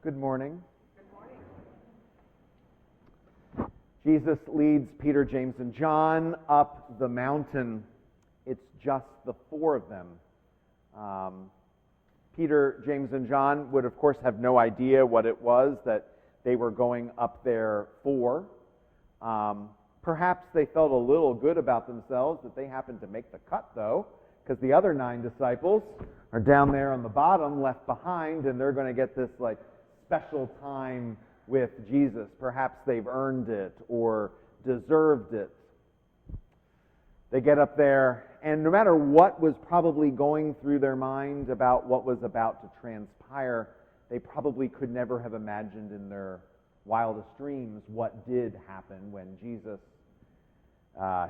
Good morning. Jesus leads Peter, James, and John up the mountain. It's just the four of them. Peter, James, and John would, of course, have no idea what it was that they were going up there for. Perhaps they felt a little good about themselves that they happened to make the cut, though, because the other 9 disciples are down there on the bottom, left behind, and they're going to get this, special time with Jesus. Perhaps they've earned it or deserved it. They get up there, and no matter what was probably going through their mind about what was about to transpire, they probably could never have imagined in their wildest dreams what did happen when Jesus,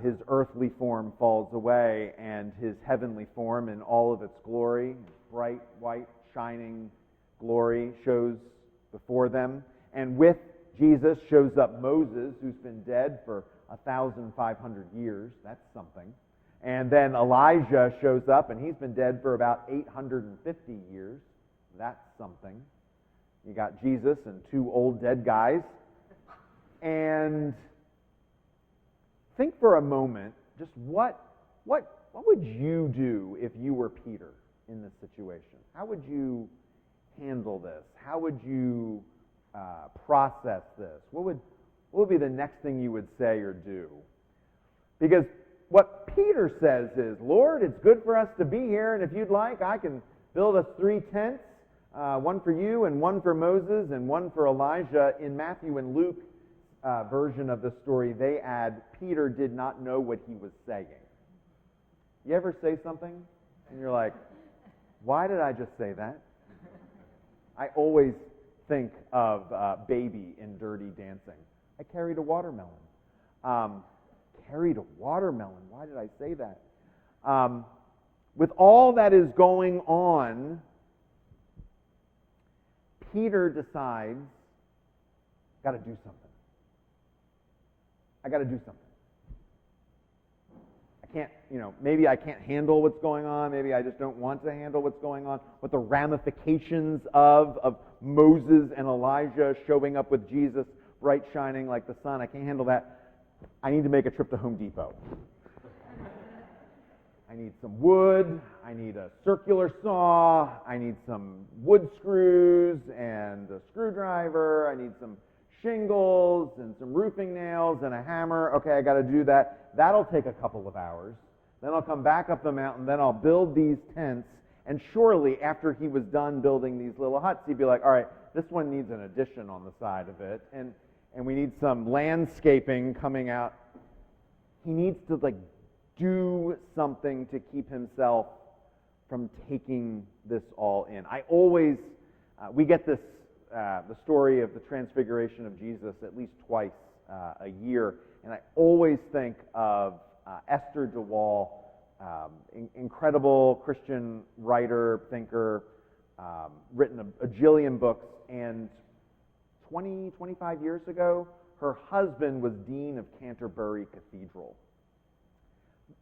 his earthly form falls away and his heavenly form in all of its glory, bright, white, shining glory, shows before them. And with Jesus shows up Moses, who's been dead for 1,500 years. That's something. And then Elijah shows up, and he's been dead for about 850 years. That's something. You got Jesus and 2 old dead guys. And think for a moment, just what would you do if you were Peter in this situation? How would you handle this? How would you process this? What would be the next thing you would say or do? Because what Peter says is, Lord, it's good for us to be here, and if you'd like, I can build us 3 tents, one for you and one for Moses and one for Elijah. In Matthew and Luke version of the story, they add, Peter did not know what he was saying. You ever say something and you're like, why did I just say that? I always think of Baby in Dirty Dancing. I carried a watermelon. Carried a watermelon. Why did I say that? With all that is going on, Peter decides, got to do something. I got to do something. I can't, maybe I can't handle what's going on. Maybe I just don't want to handle what's going on. What the ramifications of Moses and Elijah showing up with Jesus, bright shining like the sun. I can't handle that. I need to make a trip to Home Depot. I need some wood. I need a circular saw. I need some wood screws and a screwdriver. I need some shingles and some roofing nails and a hammer. Okay, I got to do that. That'll take a couple of hours. Then I'll come back up the mountain. Then I'll build these tents. And surely, after he was done building these little huts, he'd be like, all right, this one needs an addition on the side of it. And we need some landscaping coming out. He needs to, do something to keep himself from taking this all in. I always, we get this, the story of the transfiguration of Jesus at least twice a year. And I always think of Esther DeWall, incredible Christian writer, thinker, written a jillion books. And 25 years ago, her husband was dean of Canterbury Cathedral.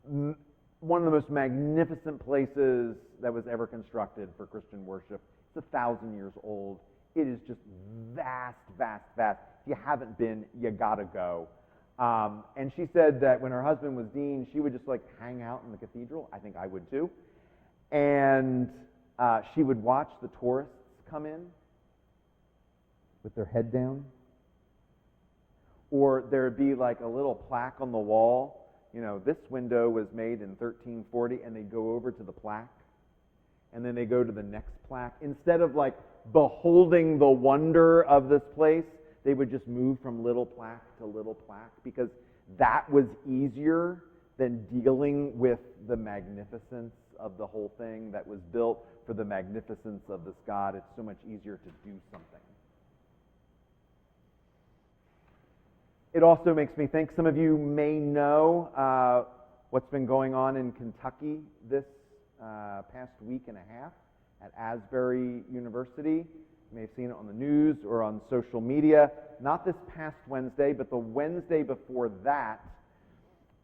One of the most magnificent places that was ever constructed for Christian worship. It's 1,000 years old. It is just vast, vast, vast. If you haven't been, you gotta go. And she said that when her husband was dean, she would just hang out in the cathedral. I think I would too. And she would watch the tourists come in with their head down. Or there would be a little plaque on the wall. This window was made in 1340, and they'd go over to the plaque. And then they go to the next plaque. Instead of beholding the wonder of this place, they would just move from little plaque to little plaque because that was easier than dealing with the magnificence of the whole thing that was built for the magnificence of this God. It's so much easier to do something. It also makes me think, some of you may know what's been going on in Kentucky this past week and a half at Asbury University. You may have seen it on the news or on social media. Not this past Wednesday, but the Wednesday before that.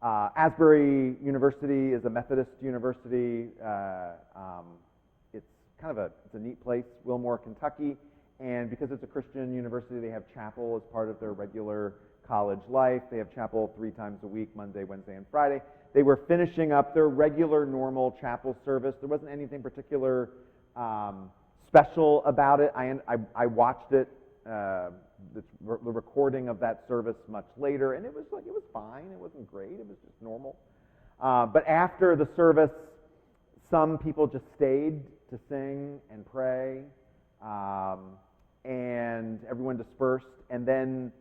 Asbury University is a Methodist university. It's kind of it's a neat place, Wilmore, Kentucky. And because it's a Christian university, they have chapel as part of their regular college life. They have chapel 3 times a week, Monday, Wednesday, and Friday. They were finishing up their regular, normal chapel service. There wasn't anything particular special about it. I watched it, the recording of that service much later, and it was fine. It wasn't great. It was just normal. But after the service, some people just stayed to sing and pray, and everyone dispersed, and then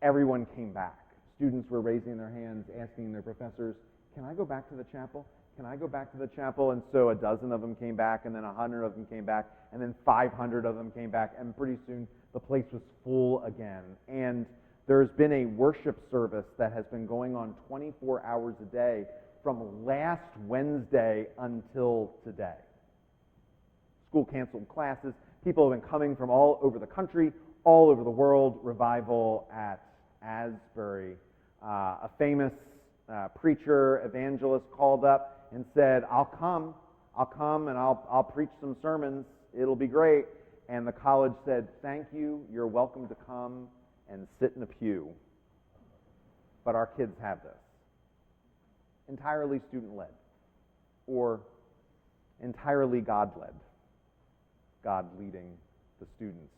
everyone came back. Students were raising their hands, asking their professors, "Can I go back to the chapel? Can I go back to the chapel?" And so a dozen of them came back, and then 100 of them came back, and then 500 of them came back, and pretty soon the place was full again. And there's been a worship service that has been going on 24 hours a day from last Wednesday until today. School canceled classes. People have been coming from all over the country, all over the world. Revival at Asbury. A famous preacher, evangelist called up and said, I'll come and I'll preach some sermons. It'll be great. And the college said, "Thank you. You're welcome to come and sit in a pew. But our kids have this." Entirely student-led, or entirely God-led. God leading the students.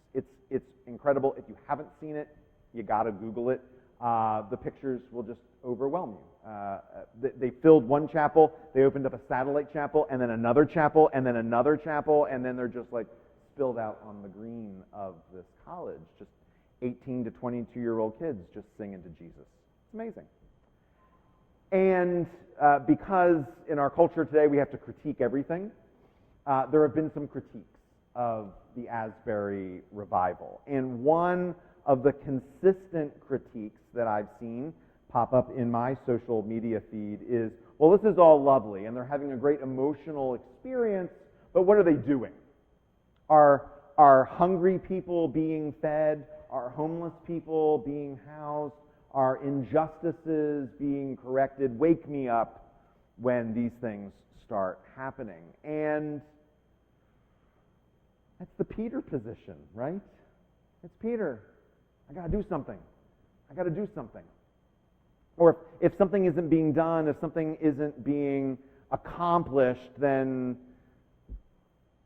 It's incredible. If you haven't seen it, you got to Google it. The pictures will just overwhelm you. They filled one chapel, they opened up a satellite chapel, and then another chapel, and then another chapel, and then they're just like spilled out on the green of this college. Just 18 to 22-year-old kids just singing to Jesus. It's amazing. And because in our culture today we have to critique everything, there have been some critiques of the Asbury revival. And one of the consistent critiques that I've seen pop up in my social media feed is, well, this is all lovely, and they're having a great emotional experience, but what are they doing? Are hungry people being fed? Are homeless people being housed? Are injustices being corrected? Wake me up when these things start happening. And that's the Peter position, right? It's Peter. I got to do something. I got to do something. Or if something isn't being done, if something isn't being accomplished, then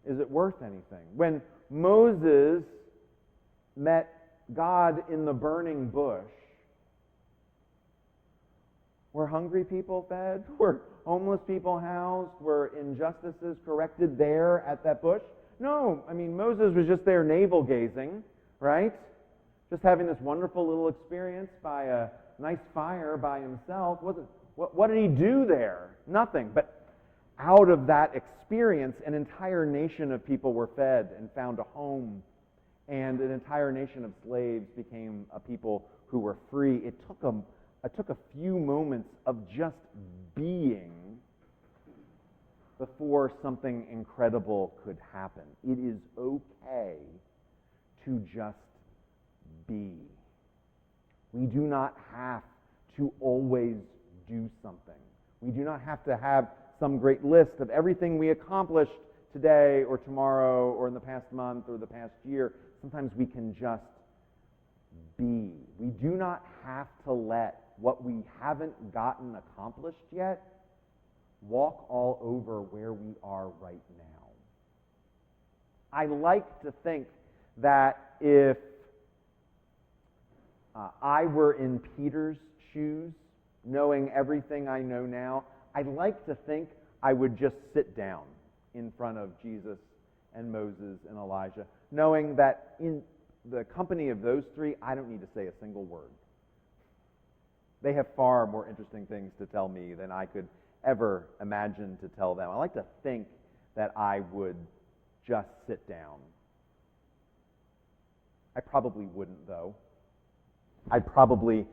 is it worth anything? When Moses met God in the burning bush, were hungry people fed? Were homeless people housed? Were injustices corrected there at that bush? No. I mean, Moses was just there navel gazing, right? Just having this wonderful little experience by a nice fire by himself. What did he do there? Nothing. But out of that experience, an entire nation of people were fed and found a home. And an entire nation of slaves became a people who were free. It took a few moments of just being before something incredible could happen. It is okay to just be. We do not have to always do something. We do not have to have some great list of everything we accomplished today or tomorrow or in the past month or the past year. Sometimes we can just be. We do not have to let what we haven't gotten accomplished yet walk all over where we are right now. I like to think that if I were in Peter's shoes, knowing everything I know now, I'd like to think I would just sit down in front of Jesus and Moses and Elijah, knowing that in the company of those three, I don't need to say a single word. They have far more interesting things to tell me than I could ever imagine to tell them. I like to think that I would just sit down. I probably wouldn't, though. I'd probably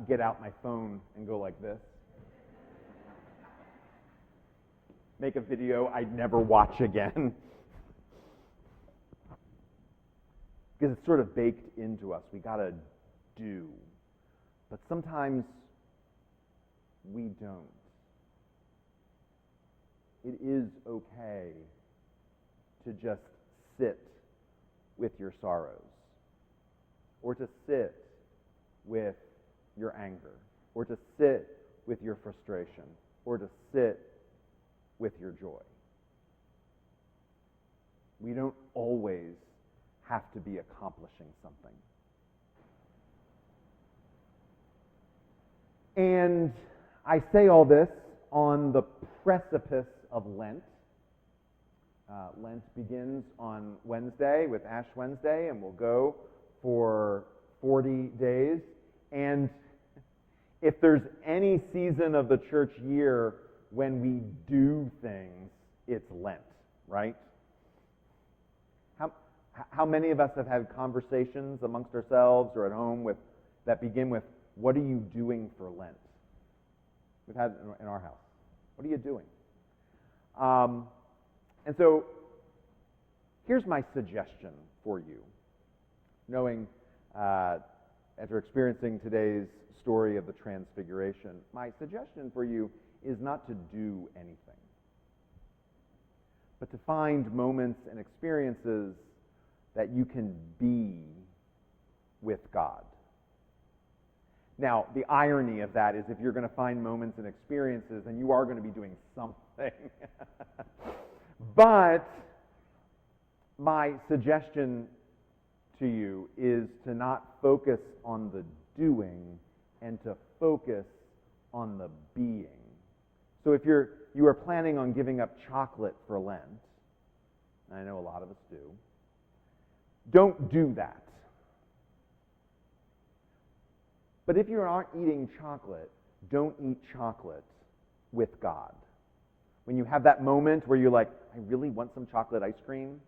get out my phone and go like this. Make a video I'd never watch again. Because it's sort of baked into us. We got to do. But sometimes we don't. It is okay to just sit with your sorrows, or to sit with your anger, or to sit with your frustration, or to sit with your joy. We don't always have to be accomplishing something. And I say all this on the precipice of Lent. Lent begins on Wednesday with Ash Wednesday, and will go for 40 days. And if there's any season of the church year when we do things, it's Lent, right? How many of us have had conversations amongst ourselves or at home that begin with, "What are you doing for Lent?" We've had it in our house. What are you doing? And so here's my suggestion for you, knowing after experiencing today's story of the Transfiguration, my suggestion for you is not to do anything, but to find moments and experiences that you can be with God. Now, the irony of that is if you're going to find moments and experiences, then you are going to be doing something. But my suggestion to you is to not focus on the doing and to focus on the being. So if you are planning on giving up chocolate for Lent, and I know a lot of us do, don't do that. But if you aren't eating chocolate, don't eat chocolate with God. When you have that moment where you're like, I really want some chocolate ice cream,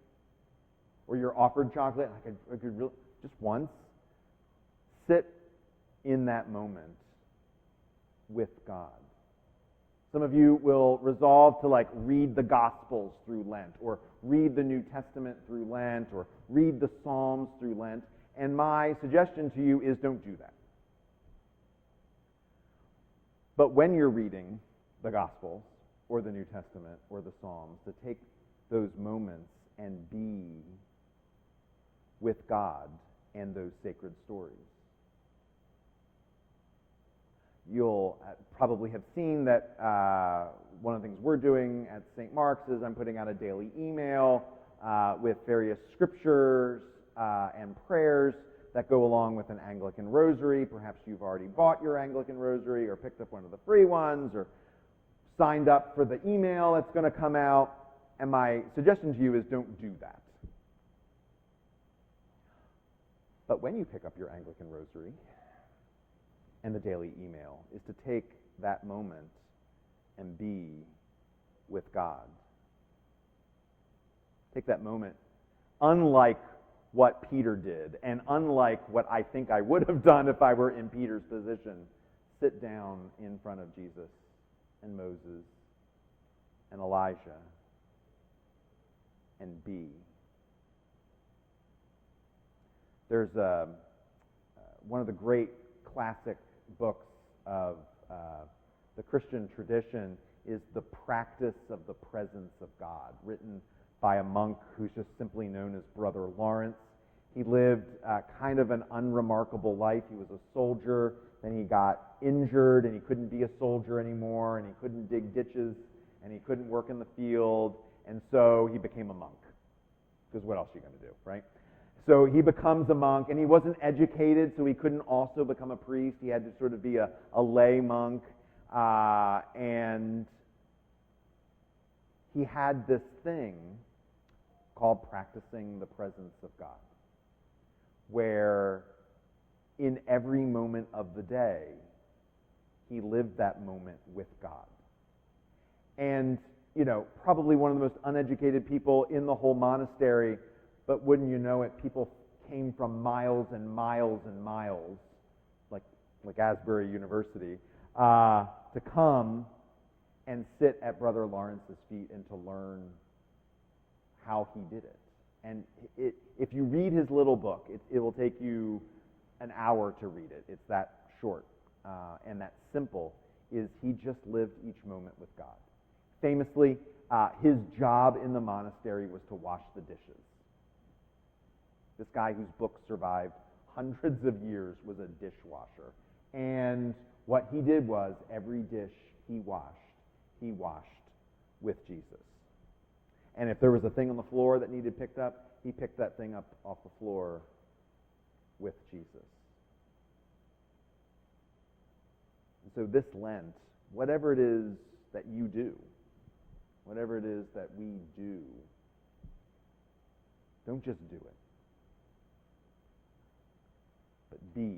or you're offered chocolate, I could really, just once, sit in that moment with God. Some of you will resolve to read the Gospels through Lent, or read the New Testament through Lent, or read the Psalms through Lent. And my suggestion to you is don't do that. But when you're reading the Gospels, or the New Testament, or the Psalms, to take those moments and be with God and those sacred stories. You'll probably have seen that one of the things we're doing at St. Mark's is I'm putting out a daily email with various scriptures and prayers that go along with an Anglican rosary. Perhaps you've already bought your Anglican rosary or picked up one of the free ones or signed up for the email that's going to come out. And my suggestion to you is don't do that. But when you pick up your Anglican rosary and the daily email, is to take that moment and be with God. Take that moment, unlike what Peter did, and unlike what I think I would have done if I were in Peter's position, sit down in front of Jesus and Moses and Elijah and be. There's one of the great classic books of the Christian tradition is The Practice of the Presence of God, written by a monk who's just simply known as Brother Lawrence. He lived kind of an unremarkable life. He was a soldier, then he got injured and he couldn't be a soldier anymore, and he couldn't dig ditches, and he couldn't work in the field, and so he became a monk. Because what else are you going to do, right? So he becomes a monk, and he wasn't educated, so he couldn't also become a priest. He had to sort of be a lay monk, and he had this thing called practicing the presence of God, where in every moment of the day, he lived that moment with God. And, probably one of the most uneducated people in the whole monastery, but wouldn't you know it, people came from miles and miles and miles, like Asbury University, to come and sit at Brother Lawrence's feet and to learn how he did it. And if you read his little book, it will take you an hour to read it. It's that short and that simple, is he just lived each moment with God. Famously, his job in the monastery was to wash the dishes. This guy whose book survived hundreds of years was a dishwasher. And what he did was every dish he washed with Jesus. And if there was a thing on the floor that needed picked up, he picked that thing up off the floor with Jesus. And so this Lent, whatever it is that you do, whatever it is that we do, don't just do it, but be